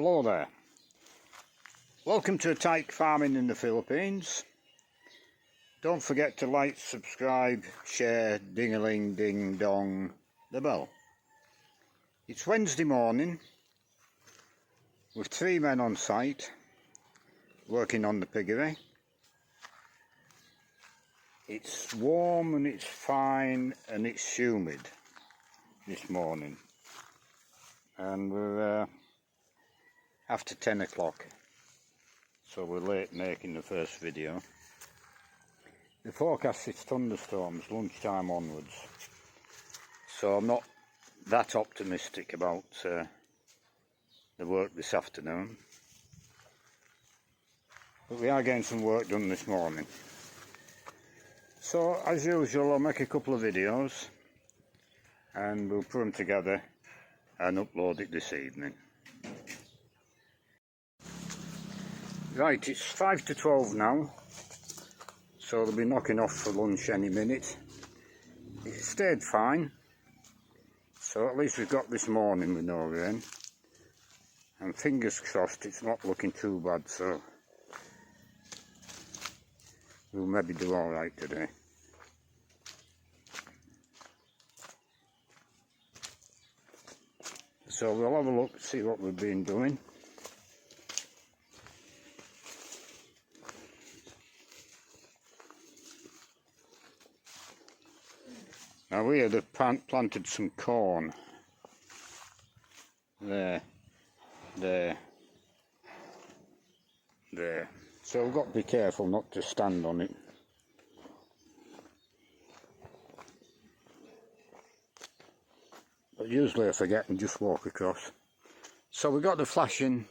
Hello there. Welcome to Tyke Farming in the Philippines. Don't forget to like, subscribe, share, ding-a-ling, ding-dong, the bell. It's Wednesday morning with 3 men on site working on the piggery. It's warm and it's fine and it's humid this morning, and we're after 10 o'clock, so we're late making the first video. The forecast is thunderstorms lunchtime onwards, so I'm not that optimistic about the work this afternoon, but we are getting some work done this morning. So as usual, I'll make a couple of videos and we'll put them together and upload it this evening. Right, it's 5 to 12 now, so they'll be knocking off for lunch any minute. It stayed fine, so at least we've got this morning with no rain, and fingers crossed it's not looking too bad, so we'll maybe do alright today. So we'll have a look, see what we've been doing. Now we had planted some corn. There. So we've got to be careful not to stand on it. But usually I forget and just walk across. So we got the flashing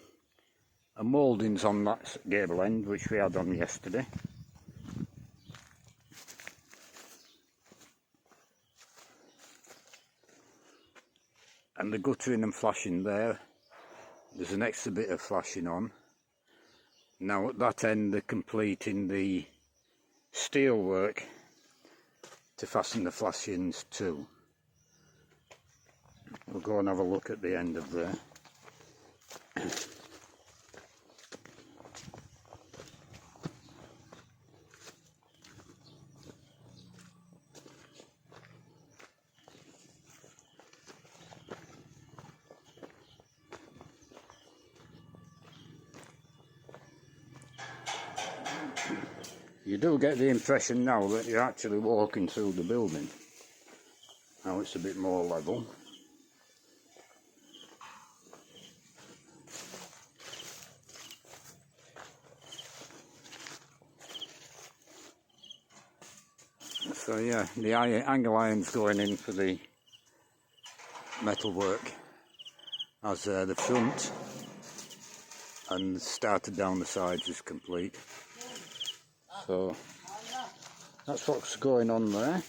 and mouldings on that gable end, which we had on yesterday. And the guttering and flashing there, there's an extra bit of flashing on. Now at that end they're completing the steel work to fasten the flashings to. We'll go and have a look at the end of there. You do get the impression now that you're actually walking through the building. Now it's a bit more level. So yeah, the angle iron's going in for the metal work as the front and started down the sides is complete. So that's what's going on there.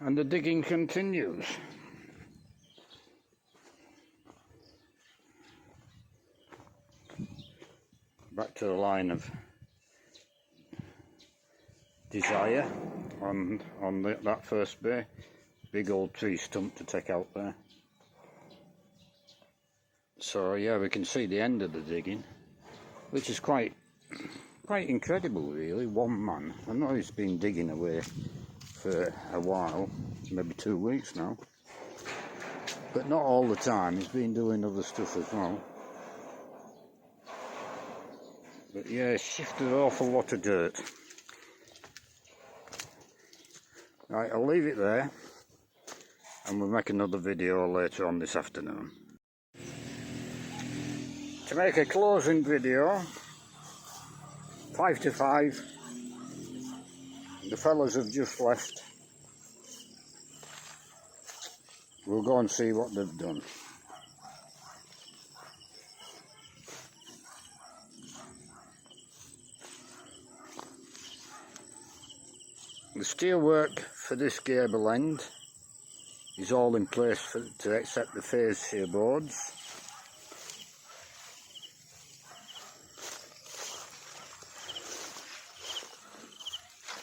And the digging continues. Back to the line of desire on that first bay. Big old tree stump to take out there. So yeah, we can see the end of the digging, which is quite incredible really. One man, I know he's been digging away for a while, maybe 2 weeks now, but not all the time. He's been doing other stuff as well. But yeah, shifted an awful lot of dirt. Right, I'll leave it there and we'll make another video later on this afternoon. To make a closing video, 5 to 5, the fellas have just left. We'll go and see what they've done. The steel work for this gable end is all in place to accept the phase shear boards.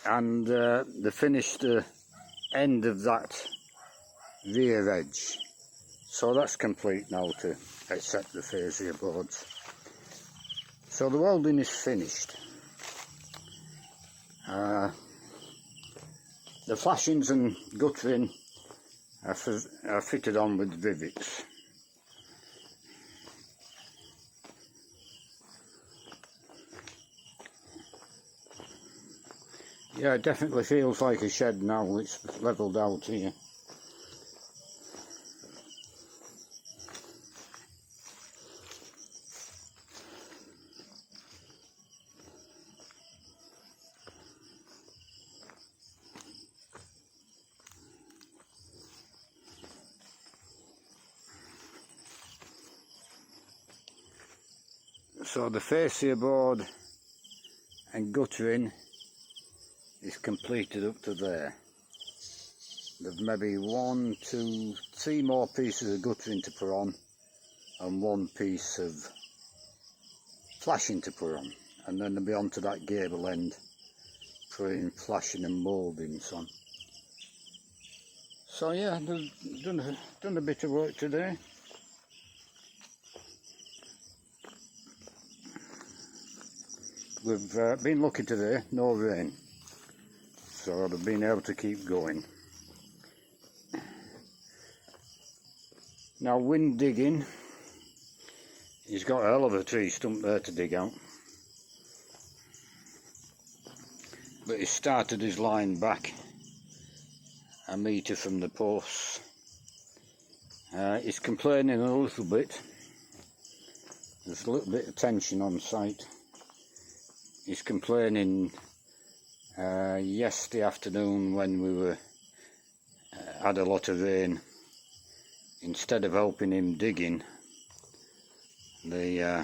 and they finished the end of that rear edge, so that's complete now to accept the fascia boards. So the welding is finished. The flashings and guttering are fitted on with rivets. Yeah, it definitely feels like a shed now. It's levelled out here. So the fascia board and guttering is completed up to there. There's maybe 1, 2, 3 more pieces of guttering to put on and 1 piece of flashing to put on, and then they'll be on to that gable end putting flashing and mouldings on. So yeah, done a bit of work today. We've been lucky today, no rain, so they've been able to keep going. Now wind digging, he's got a hell of a tree stump there to dig out, but he started his line back a metre from the posts. He's complaining a little bit, there's a little bit of tension on site. He's complaining yesterday afternoon when we were had a lot of rain. Instead of helping him digging, they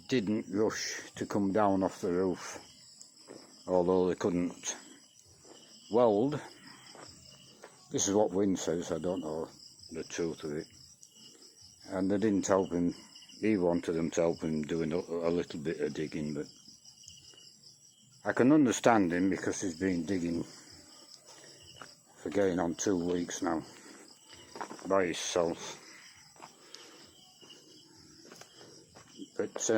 didn't rush to come down off the roof, although they couldn't weld. This is what Wynne says, I don't know the truth of it. And they didn't help him. He wanted them to help him doing a little bit of digging, but I can understand him because he's been digging for getting on 2 weeks now by himself. But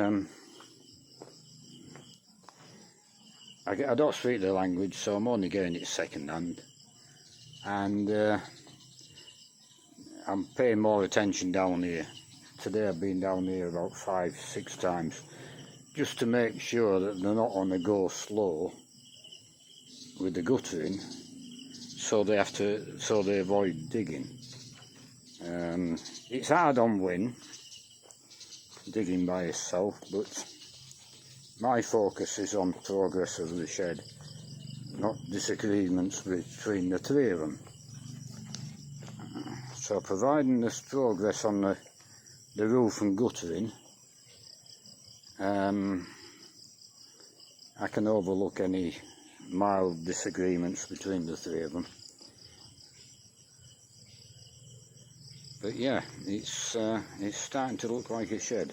I don't speak the language, so I'm only getting it second hand, and I'm paying more attention down here. Today I've been down here about 5, 6 times just to make sure that they're not on the go slow with the guttering, so they avoid digging. It's hard on Wynne digging by himself, but my focus is on progress of the shed, not disagreements between the 3 of them. So providing there's progress on the roof and guttering, I can overlook any mild disagreements between the 3 of them. But yeah, it's starting to look like a shed.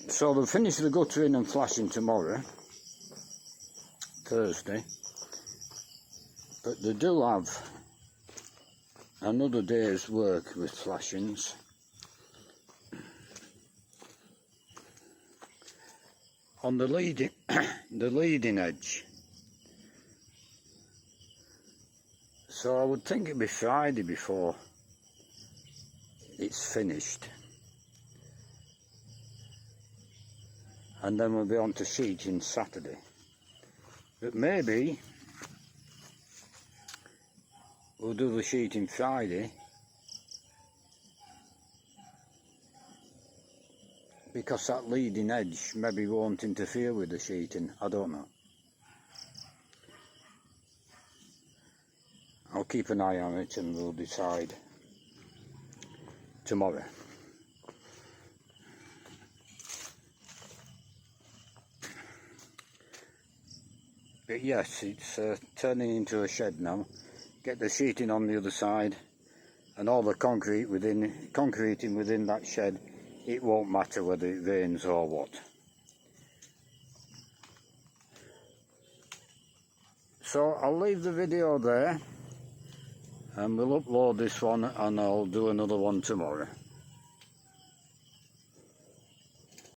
So they'll finish the guttering and flashing tomorrow, Thursday, but they do have another day's work with flashings. On the leading edge. So I would think it'd be Friday before it's finished, and then we'll be on to sheeting Saturday. But maybe we'll do the sheeting Friday, because that leading edge maybe won't interfere with the sheeting. I don't know. I'll keep an eye on it and we'll decide tomorrow. But yes, it's turning into a shed now. Get the sheeting on the other side and all the concreting within that shed. It won't matter whether it rains or what. so I'll leave the video there, and we'll upload this one and I'll do another one tomorrow.